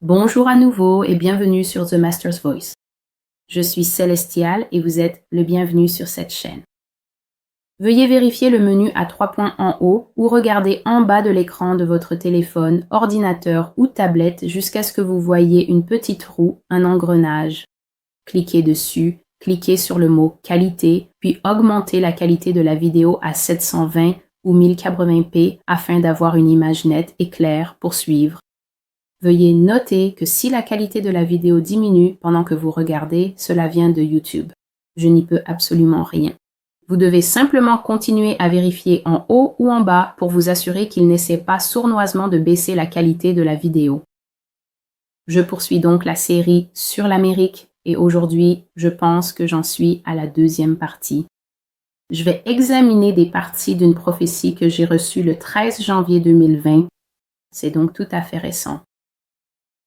Bonjour à nouveau et bienvenue sur The Master's Voice. Je suis Célestial et vous êtes le bienvenu sur cette chaîne. Veuillez vérifier le menu à 3 points en haut ou regarder en bas de l'écran de votre téléphone, ordinateur ou tablette jusqu'à ce que vous voyez une petite roue, un engrenage. Cliquez dessus, cliquez sur le mot qualité, puis augmentez la qualité de la vidéo à 720 ou 1080p afin d'avoir une image nette et claire pour suivre. Veuillez noter que si la qualité de la vidéo diminue pendant que vous regardez, cela vient de YouTube. Je n'y peux absolument rien. Vous devez simplement continuer à vérifier en haut ou en bas pour vous assurer qu'il n'essaie pas sournoisement de baisser la qualité de la vidéo. Je poursuis donc la série sur l'Amérique et aujourd'hui, je pense que j'en suis à la deuxième partie. Je vais examiner des parties d'une prophétie que j'ai reçue le 13 janvier 2020. C'est donc tout à fait récent.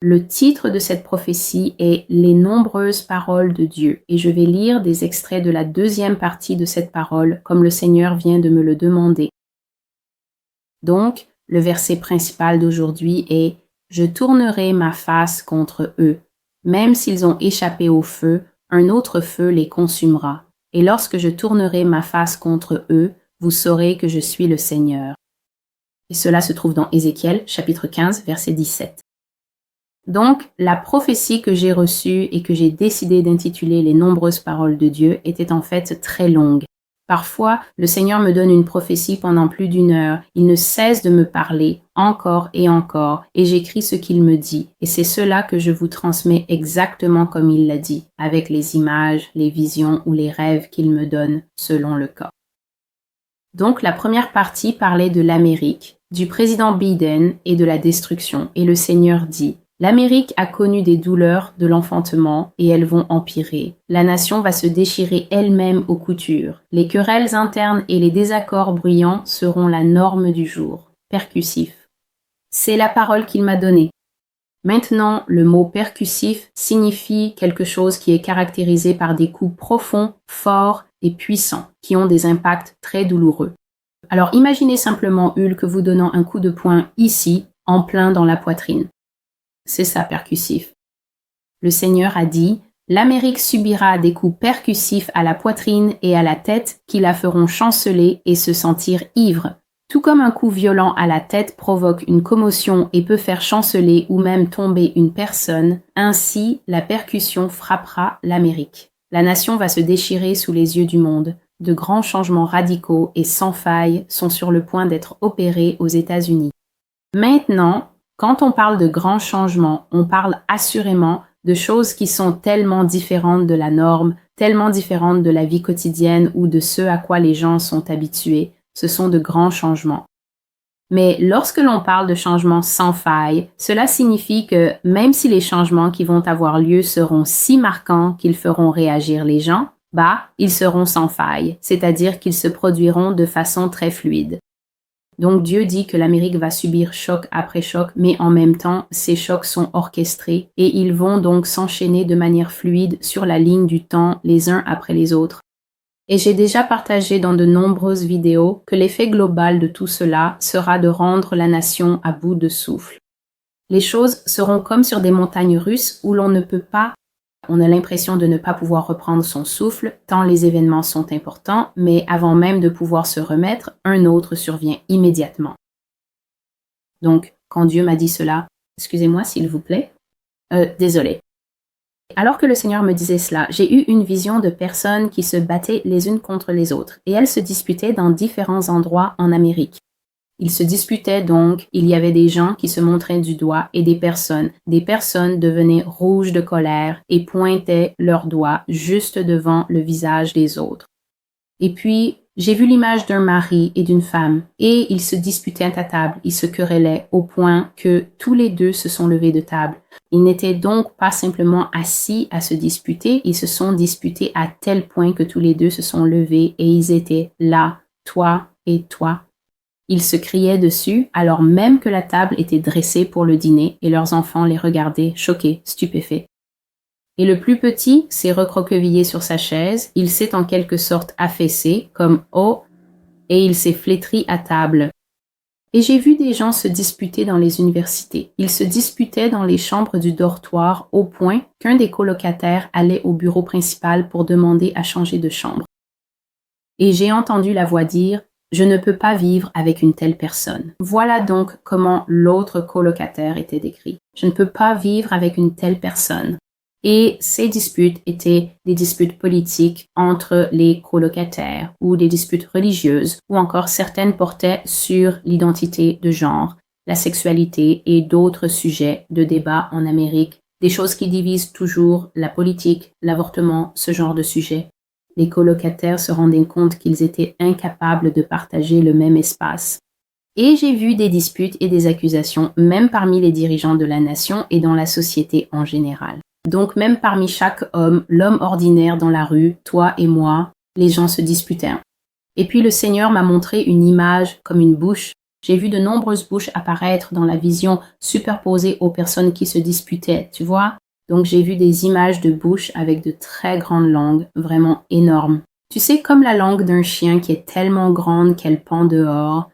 Le titre de cette prophétie est « Les nombreuses paroles de Dieu » et je vais lire des extraits de la deuxième partie de cette parole comme le Seigneur vient de me le demander. Donc, le verset principal d'aujourd'hui est « Je tournerai ma face contre eux. Même s'ils ont échappé au feu, un autre feu les consumera. Et lorsque je tournerai ma face contre eux, vous saurez que je suis le Seigneur. » Et cela se trouve dans Ézéchiel, chapitre 15, verset 17. Donc, la prophétie que j'ai reçue et que j'ai décidé d'intituler « Les nombreuses paroles de Dieu » était en fait très longue. Parfois, le Seigneur me donne une prophétie pendant plus d'1 heure. Il ne cesse de me parler encore et j'écris ce qu'il me dit. Et c'est cela que je vous transmets exactement comme il l'a dit, avec les images, les visions ou les rêves qu'il me donne, selon le cas. Donc, la première partie parlait de l'Amérique, du président Biden et de la destruction. Et le Seigneur dit: l'Amérique a connu des douleurs de l'enfantement et elles vont empirer. La nation va se déchirer elle-même aux coutures. Les querelles internes et les désaccords bruyants seront la norme du jour. Percussif. C'est la parole qu'il m'a donnée. Maintenant, le mot percussif signifie quelque chose qui est caractérisé par des coups profonds, forts et puissants, qui ont des impacts très douloureux. Alors imaginez simplement Hulk vous donnant un coup de poing ici, en plein dans la poitrine. C'est ça, percussif. Le Seigneur a dit: l'Amérique subira des coups percussifs à la poitrine et à la tête qui la feront chanceler et se sentir ivre. Tout comme un coup violent à la tête provoque une commotion et peut faire chanceler ou même tomber une personne, ainsi la percussion frappera l'Amérique. La nation va se déchirer sous les yeux du monde. De grands changements radicaux et sans faille sont sur le point d'être opérés aux États-Unis. Maintenant, quand on parle de grands changements, on parle assurément de choses qui sont tellement différentes de la norme, tellement différentes de la vie quotidienne ou de ce à quoi les gens sont habitués. Ce sont de grands changements. Mais lorsque l'on parle de changements sans faille, cela signifie que même si les changements qui vont avoir lieu seront si marquants qu'ils feront réagir les gens, ils seront sans faille, c'est-à-dire qu'ils se produiront de façon très fluide. Donc Dieu dit que l'Amérique va subir choc après choc, mais en même temps, ces chocs sont orchestrés et ils vont donc s'enchaîner de manière fluide sur la ligne du temps les uns après les autres. Et j'ai déjà partagé dans de nombreuses vidéos que l'effet global de tout cela sera de rendre la nation à bout de souffle. Les choses seront comme sur des montagnes russes où on a l'impression de ne pas pouvoir reprendre son souffle tant les événements sont importants, mais avant même de pouvoir se remettre, un autre survient immédiatement. Donc, quand Dieu m'a dit cela, excusez-moi s'il vous plaît, désolé. Alors que le Seigneur me disait cela, j'ai eu une vision de personnes qui se battaient les unes contre les autres, et elles se disputaient dans différents endroits en Amérique. Ils se disputaient donc, il y avait des gens qui se montraient du doigt et des personnes devenaient rouges de colère et pointaient leurs doigts juste devant le visage des autres. Et puis, j'ai vu l'image d'un mari et d'une femme, et ils se disputaient à table, ils se querellaient au point que tous les deux se sont levés de table. Ils n'étaient donc pas simplement assis à se disputer, ils se sont disputés à tel point que tous les deux se sont levés et ils étaient là, toi et toi. Ils se criaient dessus alors même que la table était dressée pour le dîner et leurs enfants les regardaient choqués, stupéfaits. Et le plus petit s'est recroquevillé sur sa chaise, il s'est en quelque sorte affaissé, comme « oh », et il s'est flétri à table. Et j'ai vu des gens se disputer dans les universités. Ils se disputaient dans les chambres du dortoir au point qu'un des colocataires allait au bureau principal pour demander à changer de chambre. Et j'ai entendu la voix dire « Je ne peux pas vivre avec une telle personne ». Voilà donc comment l'autre colocataire était décrit. Je ne peux pas vivre avec une telle personne. Et ces disputes étaient des disputes politiques entre les colocataires ou des disputes religieuses ou encore certaines portaient sur l'identité de genre, la sexualité et d'autres sujets de débat en Amérique, des choses qui divisent toujours la politique, l'avortement, ce genre de sujets. Les colocataires se rendaient compte qu'ils étaient incapables de partager le même espace. Et j'ai vu des disputes et des accusations même parmi les dirigeants de la nation et dans la société en général. Donc même parmi chaque homme, l'homme ordinaire dans la rue, toi et moi, les gens se disputaient. Et puis le Seigneur m'a montré une image comme une bouche. J'ai vu de nombreuses bouches apparaître dans la vision superposées aux personnes qui se disputaient, tu vois? Donc j'ai vu des images de bouches avec de très grandes langues, vraiment énormes. Tu sais, comme la langue d'un chien qui est tellement grande qu'elle pend dehors.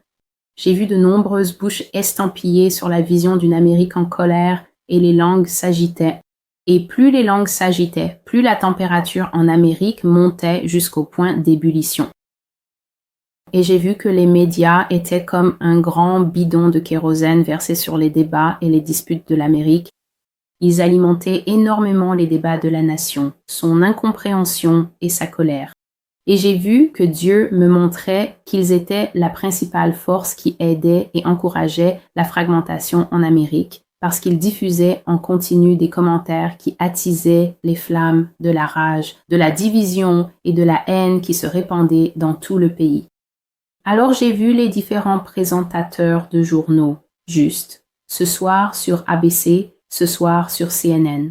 J'ai vu de nombreuses bouches estampillées sur la vision d'une Amérique en colère et les langues s'agitaient. Et plus les langues s'agitaient, plus la température en Amérique montait jusqu'au point d'ébullition. Et j'ai vu que les médias étaient comme un grand bidon de kérosène versé sur les débats et les disputes de l'Amérique. Ils alimentaient énormément les débats de la nation, son incompréhension et sa colère. Et j'ai vu que Dieu me montrait qu'ils étaient la principale force qui aidait et encourageait la fragmentation en Amérique, parce qu'ils diffusaient en continu des commentaires qui attisaient les flammes de la rage, de la division et de la haine qui se répandaient dans tout le pays. Alors j'ai vu les différents présentateurs de journaux, juste, ce soir sur ABC, ce soir sur CNN.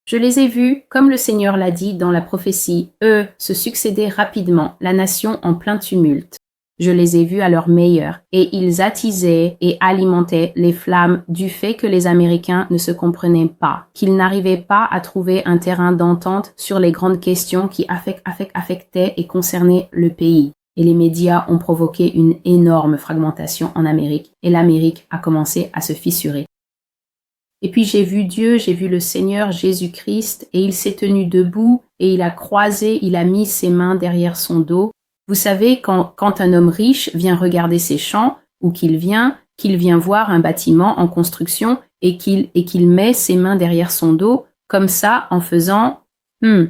Je les ai vus, comme le Seigneur l'a dit dans la prophétie, eux se succéder rapidement, la nation en plein tumulte. Je les ai vus à leur meilleur, et ils attisaient et alimentaient les flammes du fait que les Américains ne se comprenaient pas, qu'ils n'arrivaient pas à trouver un terrain d'entente sur les grandes questions qui affectaient et concernaient le pays. Et les médias ont provoqué une énorme fragmentation en Amérique, et l'Amérique a commencé à se fissurer. Et puis j'ai vu Dieu, j'ai vu le Seigneur Jésus-Christ, et il s'est tenu debout, et il a croisé, il a mis ses mains derrière son dos. Vous savez, quand un homme riche vient regarder ses champs, ou qu'il vient voir un bâtiment en construction, et qu'il met ses mains derrière son dos, comme ça, en faisant « Et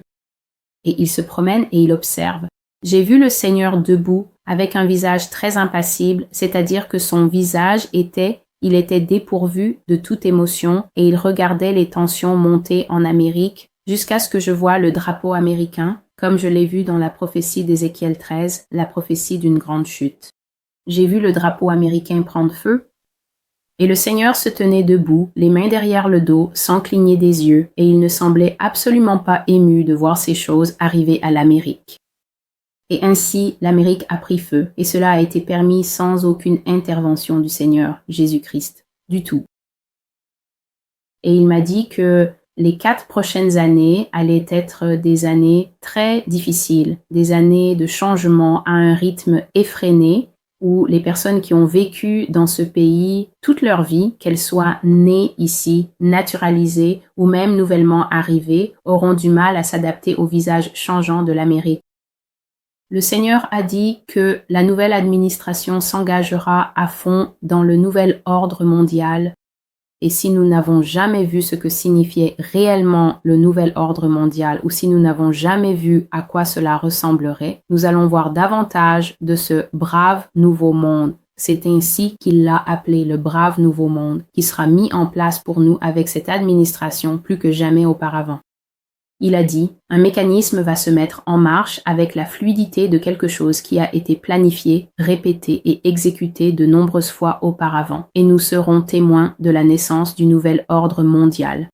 il se promène et il observe. J'ai vu le Seigneur debout, avec un visage très impassible, c'est-à-dire que son visage était dépourvu de toute émotion et il regardait les tensions monter en Amérique jusqu'à ce que je voie le drapeau américain, comme je l'ai vu dans la prophétie d'Ézéchiel 13, la prophétie d'une grande chute. J'ai vu le drapeau américain prendre feu et le Seigneur se tenait debout, les mains derrière le dos, sans cligner des yeux, et il ne semblait absolument pas ému de voir ces choses arriver à l'Amérique. Et ainsi, l'Amérique a pris feu, et cela a été permis sans aucune intervention du Seigneur Jésus-Christ, du tout. Et il m'a dit que les 4 prochaines années allaient être des années très difficiles, des années de changement à un rythme effréné, où les personnes qui ont vécu dans ce pays toute leur vie, qu'elles soient nées ici, naturalisées ou même nouvellement arrivées, auront du mal à s'adapter au visage changeant de l'Amérique. Le Seigneur a dit que la nouvelle administration s'engagera à fond dans le nouvel ordre mondial. Et si nous n'avons jamais vu ce que signifiait réellement le nouvel ordre mondial ou si nous n'avons jamais vu à quoi cela ressemblerait, nous allons voir davantage de ce brave nouveau monde. C'est ainsi qu'il l'a appelé le brave nouveau monde, qui sera mis en place pour nous avec cette administration plus que jamais auparavant. Il a dit, un mécanisme va se mettre en marche avec la fluidité de quelque chose qui a été planifié, répété et exécuté de nombreuses fois auparavant, et nous serons témoins de la naissance du nouvel ordre mondial.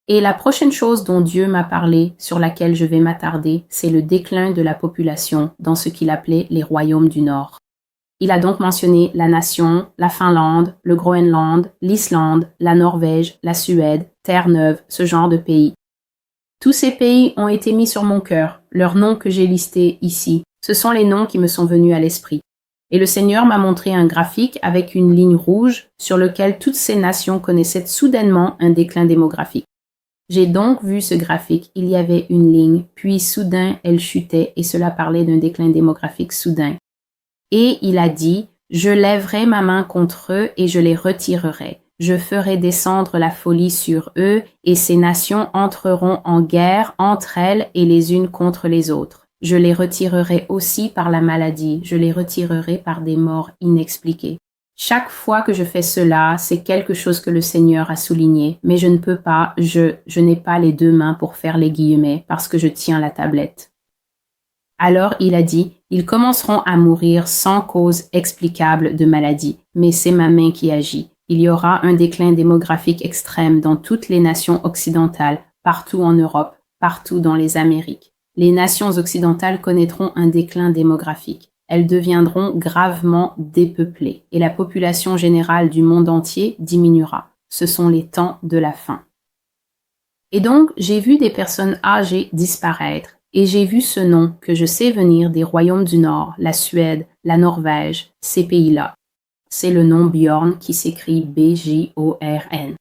Et la prochaine chose dont Dieu m'a parlé, sur laquelle je vais m'attarder, c'est le déclin de la population dans ce qu'il appelait les royaumes du Nord. Il a donc mentionné la nation, la Finlande, le Groenland, l'Islande, la Norvège, la Suède, Terre-Neuve, ce genre de pays. Tous ces pays ont été mis sur mon cœur, leurs noms que j'ai listés ici. Ce sont les noms qui me sont venus à l'esprit. Et le Seigneur m'a montré un graphique avec une ligne rouge sur lequel toutes ces nations connaissaient soudainement un déclin démographique. J'ai donc vu ce graphique, il y avait une ligne, puis soudain elle chutait et cela parlait d'un déclin démographique soudain. Et il a dit, je lèverai ma main contre eux et je les retirerai. Je ferai descendre la folie sur eux et ces nations entreront en guerre entre elles et les unes contre les autres. Je les retirerai aussi par la maladie, je les retirerai par des morts inexpliquées. Chaque fois que je fais cela, c'est quelque chose que le Seigneur a souligné, mais je ne peux pas, je n'ai pas les deux mains pour faire les guillemets parce que je tiens la tablette. Alors il a dit, ils commenceront à mourir sans cause explicable de maladie, mais c'est ma main qui agit. Il y aura un déclin démographique extrême dans toutes les nations occidentales, partout en Europe, partout dans les Amériques. Les nations occidentales connaîtront un déclin démographique. Elles deviendront gravement dépeuplées et la population générale du monde entier diminuera. Ce sont les temps de la fin. Et donc, j'ai vu des personnes âgées disparaître et j'ai vu ce nom que je sais venir des royaumes du Nord, la Suède, la Norvège, ces pays-là. C'est le nom Bjorn qui s'écrit B-J-O-R-N.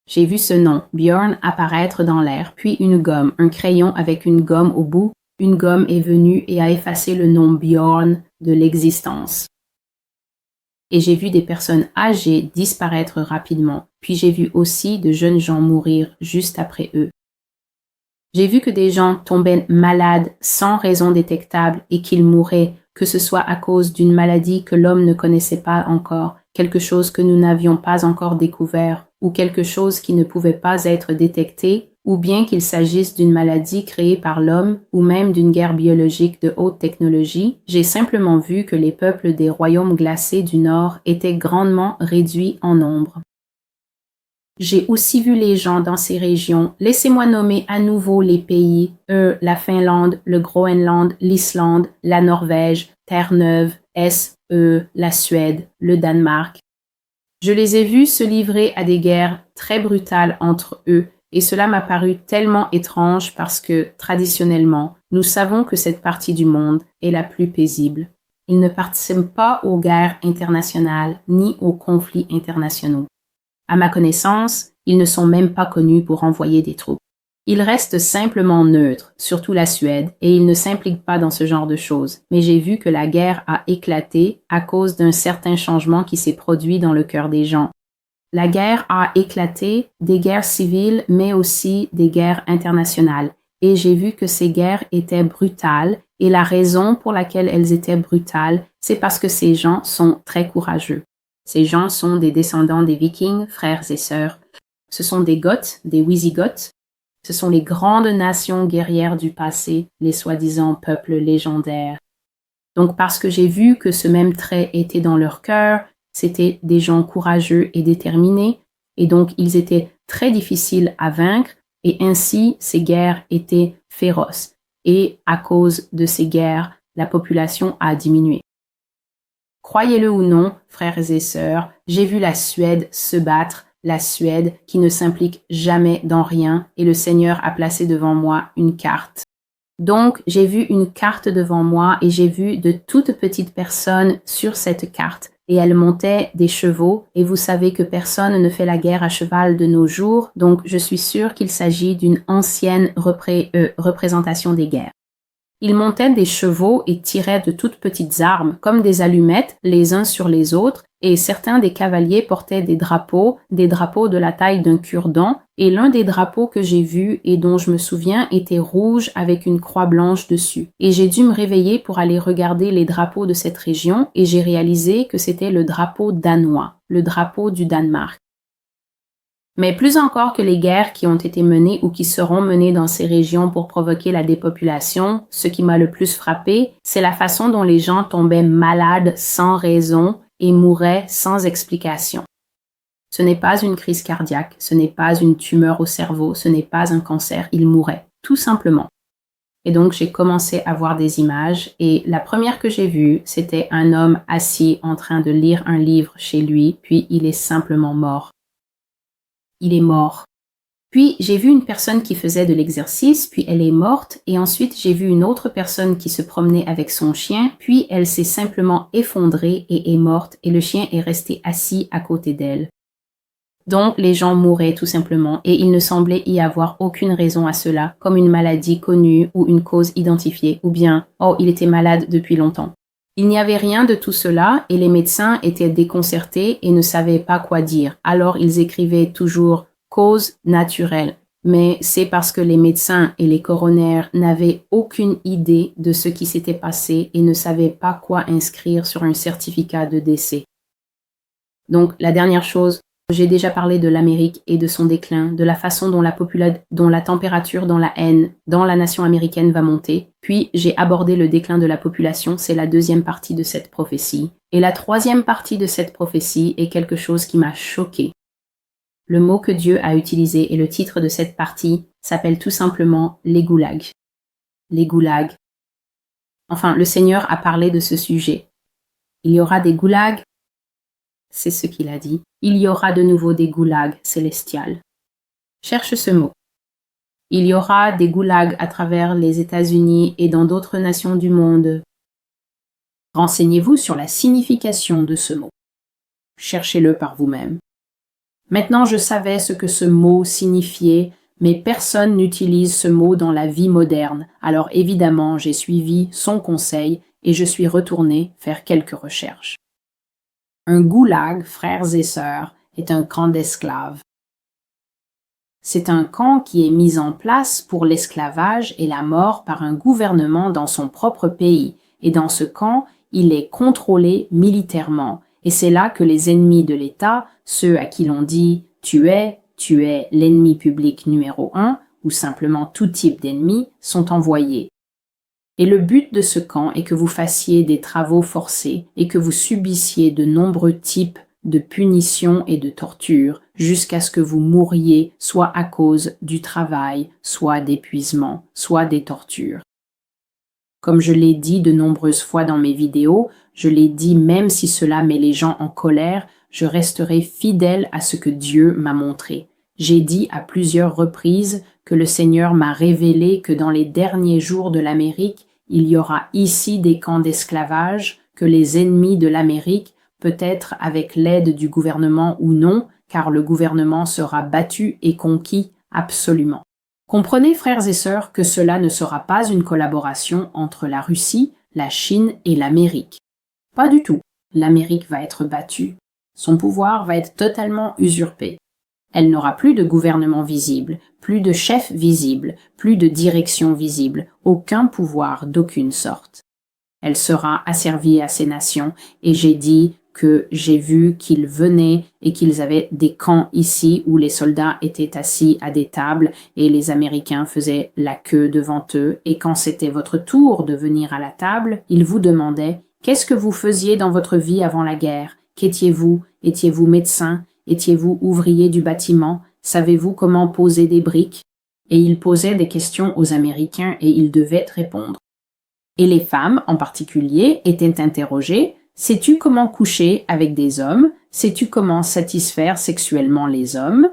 J'ai vu ce nom, Bjorn, apparaître dans l'air, puis une gomme, un crayon avec une gomme au bout. Une gomme est venue et a effacé le nom Bjorn de l'existence. Et j'ai vu des personnes âgées disparaître rapidement, puis j'ai vu aussi de jeunes gens mourir juste après eux. J'ai vu que des gens tombaient malades sans raison détectable et qu'ils mouraient, que ce soit à cause d'une maladie que l'homme ne connaissait pas encore, quelque chose que nous n'avions pas encore découvert, ou quelque chose qui ne pouvait pas être détecté, ou bien qu'il s'agisse d'une maladie créée par l'homme, ou même d'une guerre biologique de haute technologie. J'ai simplement vu que les peuples des royaumes glacés du Nord étaient grandement réduits en nombre. J'ai aussi vu les gens dans ces régions. Laissez-moi nommer à nouveau les pays, la Finlande, le Groenland, l'Islande, la Norvège, Terre-Neuve, la Suède, le Danemark. Je les ai vus se livrer à des guerres très brutales entre eux, et cela m'a paru tellement étrange parce que, traditionnellement, nous savons que cette partie du monde est la plus paisible. Ils ne participent pas aux guerres internationales ni aux conflits internationaux. À ma connaissance, ils ne sont même pas connus pour envoyer des troupes. Ils restent simplement neutres, surtout la Suède, et ils ne s'impliquent pas dans ce genre de choses. Mais j'ai vu que la guerre a éclaté à cause d'un certain changement qui s'est produit dans le cœur des gens. La guerre a éclaté, des guerres civiles, mais aussi des guerres internationales. Et j'ai vu que ces guerres étaient brutales, et la raison pour laquelle elles étaient brutales, c'est parce que ces gens sont très courageux. Ces gens sont des descendants des Vikings, frères et sœurs. Ce sont des Goths, des Wisigoths. Ce sont les grandes nations guerrières du passé, les soi-disant peuples légendaires. Donc parce que j'ai vu que ce même trait était dans leur cœur, c'était des gens courageux et déterminés, et donc ils étaient très difficiles à vaincre, et ainsi ces guerres étaient féroces. Et à cause de ces guerres, la population a diminué. Croyez-le ou non, frères et sœurs, j'ai vu la Suède se battre, la Suède qui ne s'implique jamais dans rien, et le Seigneur a placé devant moi une carte. Donc, j'ai vu une carte devant moi et j'ai vu de toutes petites personnes sur cette carte. Et elles montaient des chevaux, et vous savez que personne ne fait la guerre à cheval de nos jours, donc je suis sûre qu'il s'agit d'une ancienne représentation des guerres. Ils montaient des chevaux et tiraient de toutes petites armes, comme des allumettes, les uns sur les autres, et certains des cavaliers portaient des drapeaux de la taille d'un cure-dent, et l'un des drapeaux que j'ai vu et dont je me souviens était rouge avec une croix blanche dessus. Et j'ai dû me réveiller pour aller regarder les drapeaux de cette région, et j'ai réalisé que c'était le drapeau danois, le drapeau du Danemark. Mais plus encore que les guerres qui ont été menées ou qui seront menées dans ces régions pour provoquer la dépopulation, ce qui m'a le plus frappé, c'est la façon dont les gens tombaient malades sans raison et mouraient sans explication. Ce n'est pas une crise cardiaque, ce n'est pas une tumeur au cerveau, ce n'est pas un cancer, ils mouraient, tout simplement. Et donc j'ai commencé à voir des images et la première que j'ai vue, c'était un homme assis en train de lire un livre chez lui, puis il est simplement mort. Il est mort. Puis j'ai vu une personne qui faisait de l'exercice, puis elle est morte, et ensuite j'ai vu une autre personne qui se promenait avec son chien, puis elle s'est simplement effondrée et est morte, et le chien est resté assis à côté d'elle. Donc les gens mouraient tout simplement, et il ne semblait y avoir aucune raison à cela, comme une maladie connue ou une cause identifiée, ou bien « oh, il était malade depuis longtemps ». Il n'y avait rien de tout cela, et les médecins étaient déconcertés et ne savaient pas quoi dire. Alors ils écrivaient toujours cause naturelle. Mais c'est parce que les médecins et les coronaires n'avaient aucune idée de ce qui s'était passé et ne savaient pas quoi inscrire sur un certificat de décès. Donc, la dernière chose, j'ai déjà parlé de l'Amérique et de son déclin, de la façon dont la température dans la haine dans la nation américaine va monter. Puis, j'ai abordé le déclin de la population, c'est la deuxième partie de cette prophétie. Et la troisième partie de cette prophétie est quelque chose qui m'a choqué. Le mot que Dieu a utilisé et le titre de cette partie s'appelle tout simplement les goulags. Les goulags. Enfin, le Seigneur a parlé de ce sujet. Il y aura des goulags, c'est ce qu'il a dit. Il y aura de nouveau des goulags célestiales. Cherche ce mot. Il y aura des goulags à travers les États-Unis et dans d'autres nations du monde. Renseignez-vous sur la signification de ce mot. Cherchez-le par vous-même. Maintenant, je savais ce que ce mot signifiait, mais personne n'utilise ce mot dans la vie moderne. Alors évidemment, j'ai suivi son conseil et je suis retournée faire quelques recherches. Un goulag, frères et sœurs, est un camp d'esclaves. C'est un camp qui est mis en place pour l'esclavage et la mort par un gouvernement dans son propre pays, et dans ce camp, il est contrôlé militairement. Et c'est là que les ennemis de l'État, ceux à qui l'on dit « tu es l'ennemi public numéro 1 » ou simplement tout type d'ennemi, sont envoyés. Et le but de ce camp est que vous fassiez des travaux forcés et que vous subissiez de nombreux types de punitions et de tortures jusqu'à ce que vous mouriez soit à cause du travail, soit d'épuisement, soit des tortures. Comme je l'ai dit de nombreuses fois dans mes vidéos, je l'ai dit même si cela met les gens en colère, je resterai fidèle à ce que Dieu m'a montré. J'ai dit à plusieurs reprises que le Seigneur m'a révélé que dans les derniers jours de l'Amérique, il y aura ici des camps d'esclavage, que les ennemis de l'Amérique, peut-être avec l'aide du gouvernement ou non, car le gouvernement sera battu et conquis absolument. Comprenez, frères et sœurs, que cela ne sera pas une collaboration entre la Russie, la Chine et l'Amérique. Pas du tout. L'Amérique va être battue. Son pouvoir va être totalement usurpé. Elle n'aura plus de gouvernement visible, plus de chef visible, plus de direction visible, aucun pouvoir d'aucune sorte. Elle sera asservie à ces nations, et j'ai dit que j'ai vu qu'ils venaient et qu'ils avaient des camps ici où les soldats étaient assis à des tables et les Américains faisaient la queue devant eux, et quand c'était votre tour de venir à la table, ils vous demandaient « Qu'est-ce que vous faisiez dans votre vie avant la guerre? Qu'étiez-vous? Étiez-vous médecin? Étiez-vous ouvrier du bâtiment? Savez-vous comment poser des briques ?» Et ils posaient des questions aux Américains et ils devaient répondre. Et les femmes, en particulier, étaient interrogées « Sais-tu comment coucher avec des hommes? Sais-tu comment satisfaire sexuellement les hommes ?»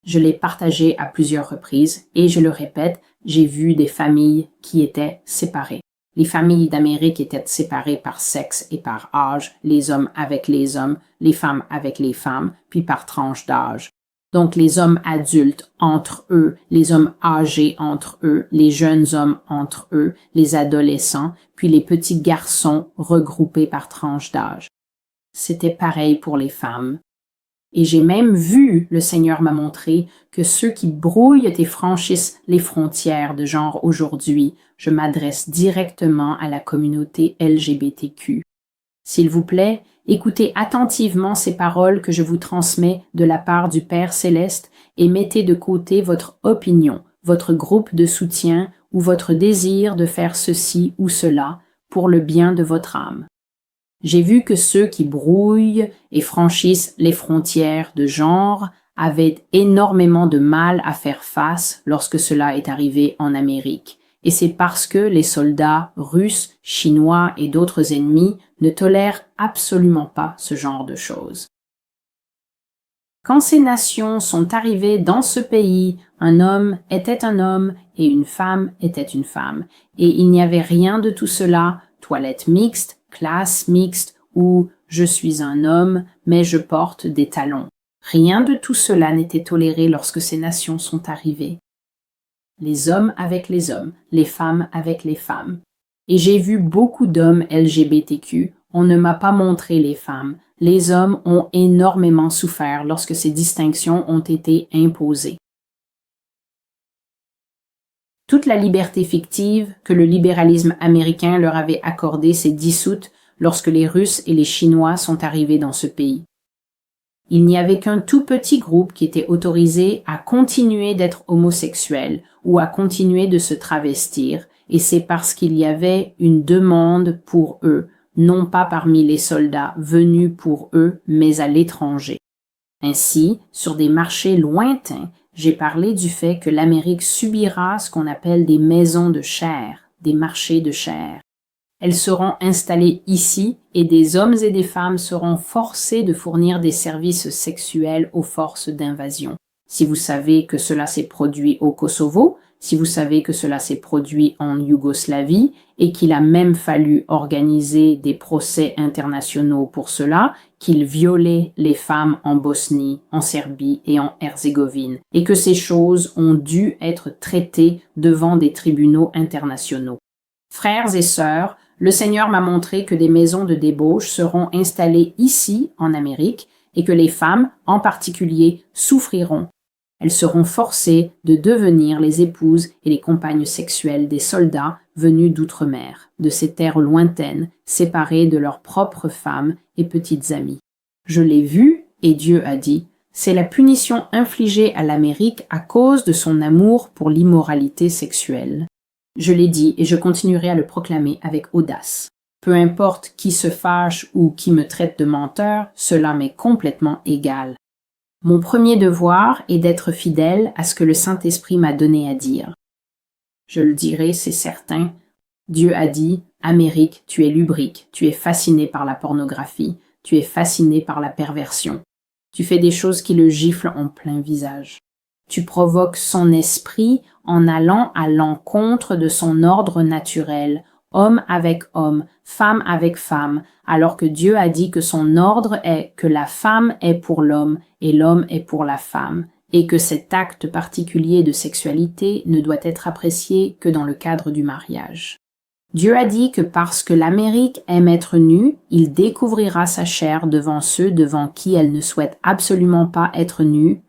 Je l'ai partagé à plusieurs reprises et je le répète, j'ai vu des familles qui étaient séparées. Les familles d'Amérique étaient séparées par sexe et par âge, les hommes avec les hommes, les femmes avec les femmes, puis par tranche d'âge. Donc les hommes adultes entre eux, les hommes âgés entre eux, les jeunes hommes entre eux, les adolescents, puis les petits garçons regroupés par tranche d'âge. C'était pareil pour les femmes. Et j'ai même vu, le Seigneur m'a montré, que ceux qui brouillent et franchissent les frontières de genre aujourd'hui, je m'adresse directement à la communauté LGBTQ. S'il vous plaît, écoutez attentivement ces paroles que je vous transmets de la part du Père Céleste et mettez de côté votre opinion, votre groupe de soutien ou votre désir de faire ceci ou cela pour le bien de votre âme. J'ai vu que ceux qui brouillent et franchissent les frontières de genre avaient énormément de mal à faire face lorsque cela est arrivé en Amérique. Et c'est parce que les soldats russes, chinois et d'autres ennemis ne tolèrent absolument pas ce genre de choses. Quand ces nations sont arrivées dans ce pays, un homme était un homme et une femme était une femme. Et il n'y avait rien de tout cela, toilette mixte, classe mixte ou je suis un homme mais je porte des talons. Rien de tout cela n'était toléré lorsque ces nations sont arrivées. Les hommes avec les hommes, les femmes avec les femmes. Et j'ai vu beaucoup d'hommes LGBTQ. On ne m'a pas montré les femmes. Les hommes ont énormément souffert lorsque ces distinctions ont été imposées. Toute la liberté fictive que le libéralisme américain leur avait accordée s'est dissoute lorsque les Russes et les Chinois sont arrivés dans ce pays. Il n'y avait qu'un tout petit groupe qui était autorisé à continuer d'être homosexuel ou à continuer de se travestir, et c'est parce qu'il y avait une demande pour eux, non pas parmi les soldats venus pour eux, mais à l'étranger. Ainsi, sur des marchés lointains, j'ai parlé du fait que l'Amérique subira ce qu'on appelle des maisons de chair, des marchés de chair. Elles seront installées ici et des hommes et des femmes seront forcés de fournir des services sexuels aux forces d'invasion. Si vous savez que cela s'est produit au Kosovo, si vous savez que cela s'est produit en Yougoslavie et qu'il a même fallu organiser des procès internationaux pour cela, qu'il violait les femmes en Bosnie, en Serbie et en Herzégovine, et que ces choses ont dû être traitées devant des tribunaux internationaux. Frères et sœurs, le Seigneur m'a montré que des maisons de débauche seront installées ici, en Amérique, et que les femmes, en particulier, souffriront. Elles seront forcées de devenir les épouses et les compagnes sexuelles des soldats venus d'outre-mer, de ces terres lointaines, séparées de leurs propres femmes et petites amies. Je l'ai vu, et Dieu a dit, c'est la punition infligée à l'Amérique à cause de son amour pour l'immoralité sexuelle. Je l'ai dit et je continuerai à le proclamer avec audace. Peu importe qui se fâche ou qui me traite de menteur, cela m'est complètement égal. Mon premier devoir est d'être fidèle à ce que le Saint-Esprit m'a donné à dire. Je le dirai, c'est certain. Dieu a dit, Amérique, tu es lubrique, tu es fasciné par la pornographie, tu es fasciné par la perversion. Tu fais des choses qui le giflent en plein visage. Tu provoques son esprit en allant à l'encontre de son ordre naturel, homme avec homme, femme avec femme, alors que Dieu a dit que son ordre est que la femme est pour l'homme et l'homme est pour la femme, et que cet acte particulier de sexualité ne doit être apprécié que dans le cadre du mariage. Dieu a dit que parce que l'Amérique aime être nue, il découvrira sa chair devant ceux devant qui elle ne souhaite absolument pas être nue,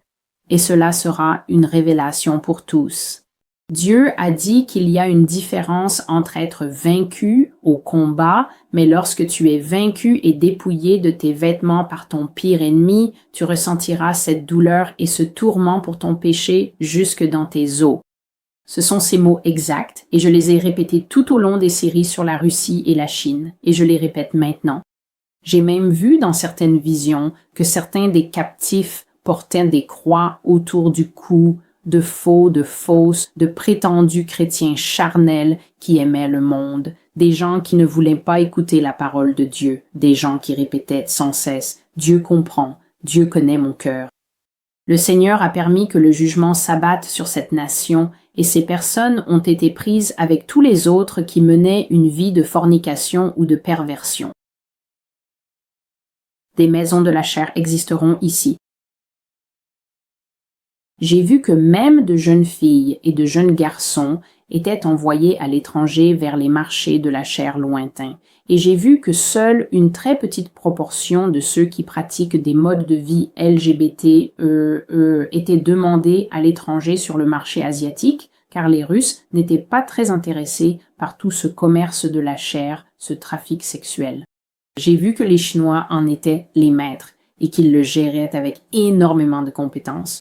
et cela sera une révélation pour tous. Dieu a dit qu'il y a une différence entre être vaincu au combat, mais lorsque tu es vaincu et dépouillé de tes vêtements par ton pire ennemi, tu ressentiras cette douleur et ce tourment pour ton péché jusque dans tes os. Ce sont ces mots exacts et je les ai répétés tout au long des séries sur la Russie et la Chine, et je les répète maintenant. J'ai même vu dans certaines visions que certains des captifs portaient des croix autour du cou, de faux, de fausses, de prétendus chrétiens charnels qui aimaient le monde, des gens qui ne voulaient pas écouter la parole de Dieu, des gens qui répétaient sans cesse « Dieu comprend, Dieu connaît mon cœur ». Le Seigneur a permis que le jugement s'abatte sur cette nation et ces personnes ont été prises avec tous les autres qui menaient une vie de fornication ou de perversion. Des maisons de la chair existeront ici. J'ai vu que même de jeunes filles et de jeunes garçons étaient envoyés à l'étranger vers les marchés de la chair lointains, et j'ai vu que seule une très petite proportion de ceux qui pratiquent des modes de vie LGBT étaient demandés à l'étranger sur le marché asiatique, car les Russes n'étaient pas très intéressés par tout ce commerce de la chair, ce trafic sexuel. J'ai vu que les Chinois en étaient les maîtres et qu'ils le géraient avec énormément de compétences.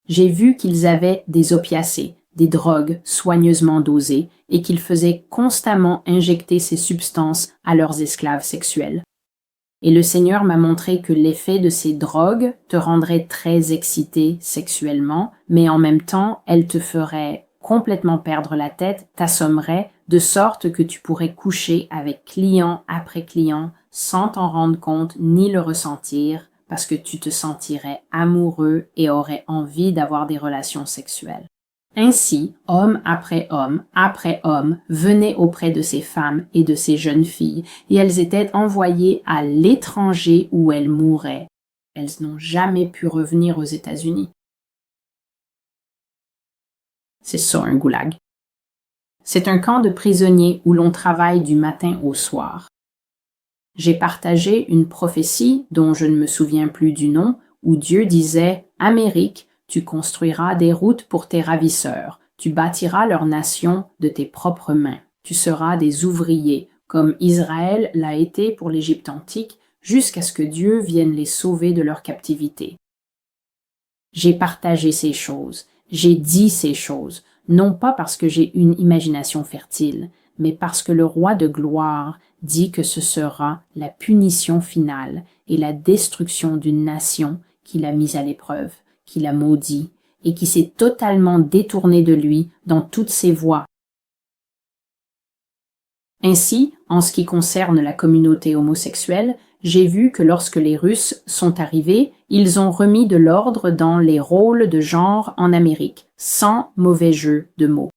J'ai vu qu'ils avaient des opiacés, des drogues soigneusement dosées et qu'ils faisaient constamment injecter ces substances à leurs esclaves sexuels. Et le Seigneur m'a montré que l'effet de ces drogues te rendrait très excité sexuellement, mais en même temps, elles te feraient complètement perdre la tête, t'assommeraient, de sorte que tu pourrais coucher avec client après client sans t'en rendre compte ni le ressentir, parce que tu te sentirais amoureux et aurais envie d'avoir des relations sexuelles. Ainsi, homme après homme venait auprès de ces femmes et de ces jeunes filles, et elles étaient envoyées à l'étranger où elles mouraient. Elles n'ont jamais pu revenir aux États-Unis. C'est ça un goulag. C'est un camp de prisonniers où l'on travaille du matin au soir. J'ai partagé une prophétie dont je ne me souviens plus du nom, où Dieu disait « Amérique, tu construiras des routes pour tes ravisseurs, tu bâtiras leur nation de tes propres mains, tu seras des ouvriers, comme Israël l'a été pour l'Égypte antique, jusqu'à ce que Dieu vienne les sauver de leur captivité. » J'ai partagé ces choses, j'ai dit ces choses, non pas parce que j'ai une imagination fertile, mais parce que le roi de gloire dit que ce sera la punition finale et la destruction d'une nation qu'il a mise à l'épreuve, qu'il a maudit et qui s'est totalement détourné de lui dans toutes ses voies. Ainsi, en ce qui concerne la communauté homosexuelle, j'ai vu que lorsque les Russes sont arrivés, ils ont remis de l'ordre dans les rôles de genre en Amérique, sans mauvais jeu de mots.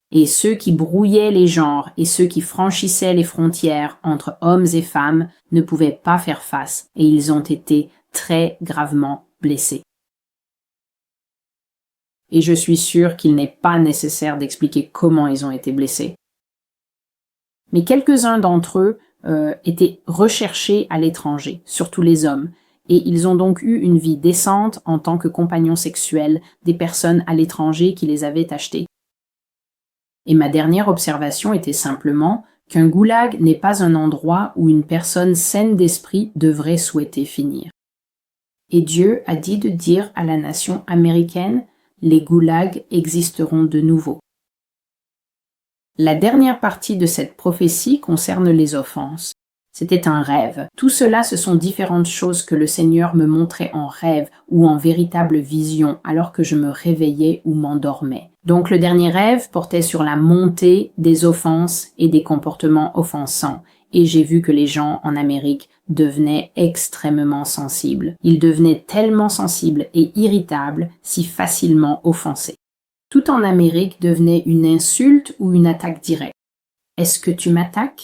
Et ceux qui brouillaient les genres et ceux qui franchissaient les frontières entre hommes et femmes ne pouvaient pas faire face et ils ont été très gravement blessés. Et je suis sûre qu'il n'est pas nécessaire d'expliquer comment ils ont été blessés. Mais quelques-uns d'entre eux étaient recherchés à l'étranger, surtout les hommes, et ils ont donc eu une vie décente en tant que compagnons sexuels des personnes à l'étranger qui les avaient achetés. Et ma dernière observation était simplement qu'un goulag n'est pas un endroit où une personne saine d'esprit devrait souhaiter finir. Et Dieu a dit de dire à la nation américaine, les goulags existeront de nouveau. La dernière partie de cette prophétie concerne les offenses. C'était un rêve. Tout cela, ce sont différentes choses que le Seigneur me montrait en rêve ou en véritable vision alors que je me réveillais ou m'endormais. Donc le dernier rêve portait sur la montée des offenses et des comportements offensants. Et j'ai vu que les gens en Amérique devenaient extrêmement sensibles. Ils devenaient tellement sensibles et irritables, si facilement offensés. Tout en Amérique devenait une insulte ou une attaque directe. Est-ce que tu m'attaques?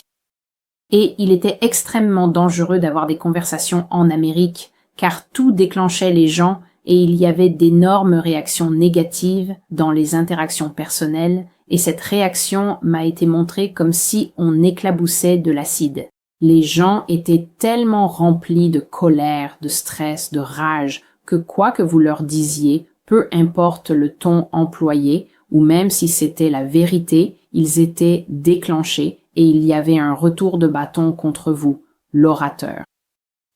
Et il était extrêmement dangereux d'avoir des conversations en Amérique, car tout déclenchait les gens et il y avait d'énormes réactions négatives dans les interactions personnelles, et cette réaction m'a été montrée comme si on éclaboussait de l'acide. Les gens étaient tellement remplis de colère, de stress, de rage, que quoi que vous leur disiez, peu importe le ton employé, ou même si c'était la vérité, ils étaient déclenchés et il y avait un retour de bâton contre vous, l'orateur.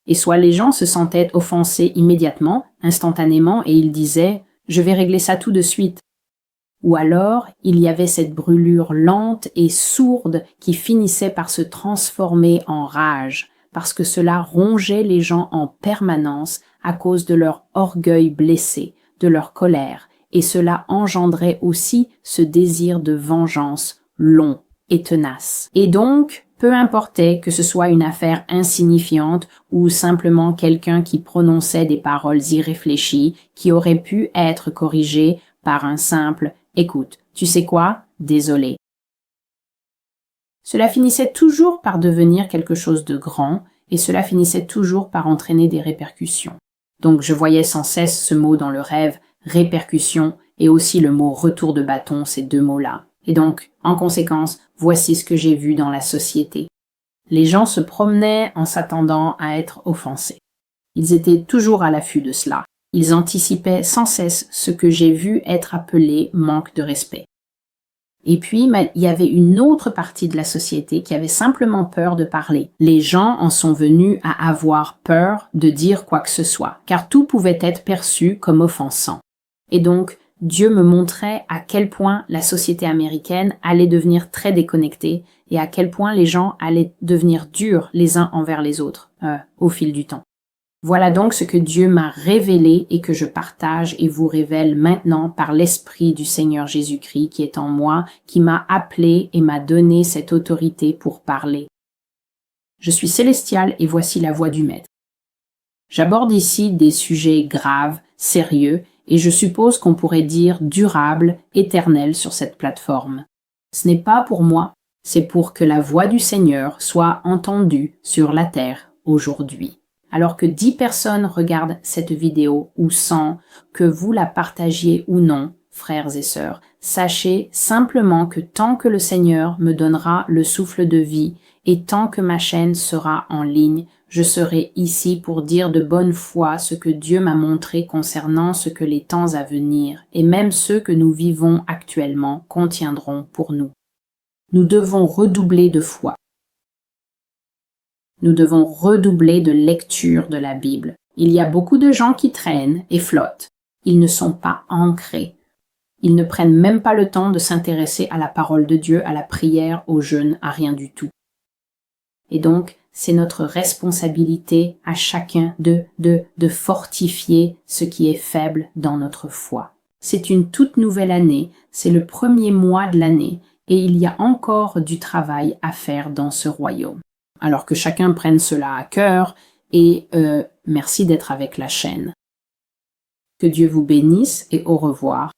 Et soit les gens se sentaient offensés immédiatement, instantanément, et ils disaient « je vais régler ça tout de suite ». Ou alors, il y avait cette brûlure lente et sourde qui finissait par se transformer en rage, parce que cela rongeait les gens en permanence à cause de leur orgueil blessé, de leur colère, et cela engendrait aussi ce désir de vengeance long et tenace. Et donc, peu importait que ce soit une affaire insignifiante ou simplement quelqu'un qui prononçait des paroles irréfléchies qui auraient pu être corrigées par un simple « écoute, tu sais quoi? Désolé ». Cela finissait toujours par devenir quelque chose de grand et cela finissait toujours par entraîner des répercussions. Donc je voyais sans cesse ce mot dans le rêve, répercussion, et aussi le mot retour de bâton, ces deux mots-là. Et donc, en conséquence, voici ce que j'ai vu dans la société. Les gens se promenaient en s'attendant à être offensés. Ils étaient toujours à l'affût de cela. Ils anticipaient sans cesse ce que j'ai vu être appelé manque de respect. Et puis, il y avait une autre partie de la société qui avait simplement peur de parler. Les gens en sont venus à avoir peur de dire quoi que ce soit, car tout pouvait être perçu comme offensant. Et donc, Dieu me montrait à quel point la société américaine allait devenir très déconnectée et à quel point les gens allaient devenir durs les uns envers les autres au fil du temps. Voilà donc ce que Dieu m'a révélé et que je partage et vous révèle maintenant par l'Esprit du Seigneur Jésus-Christ qui est en moi, qui m'a appelé et m'a donné cette autorité pour parler. Je suis célestial et voici la voix du Maître. J'aborde ici des sujets graves, sérieux, et je suppose qu'on pourrait dire durables, éternels sur cette plateforme. Ce n'est pas pour moi, c'est pour que la voix du Seigneur soit entendue sur la terre aujourd'hui. Alors que 10 personnes regardent cette vidéo ou 100, que vous la partagiez ou non, frères et sœurs, sachez simplement que tant que le Seigneur me donnera le souffle de vie et tant que ma chaîne sera en ligne, je serai ici pour dire de bonne foi ce que Dieu m'a montré concernant ce que les temps à venir et même ceux que nous vivons actuellement contiendront pour nous. Nous devons redoubler de foi. Nous devons redoubler de lecture de la Bible. Il y a beaucoup de gens qui traînent et flottent. Ils ne sont pas ancrés. Ils ne prennent même pas le temps de s'intéresser à la parole de Dieu, à la prière, au jeûne, à rien du tout. Et donc, c'est notre responsabilité à chacun de fortifier ce qui est faible dans notre foi. C'est une toute nouvelle année, c'est le premier mois de l'année, et il y a encore du travail à faire dans ce royaume. Alors que chacun prenne cela à cœur, et merci d'être avec la chaîne. Que Dieu vous bénisse et au revoir.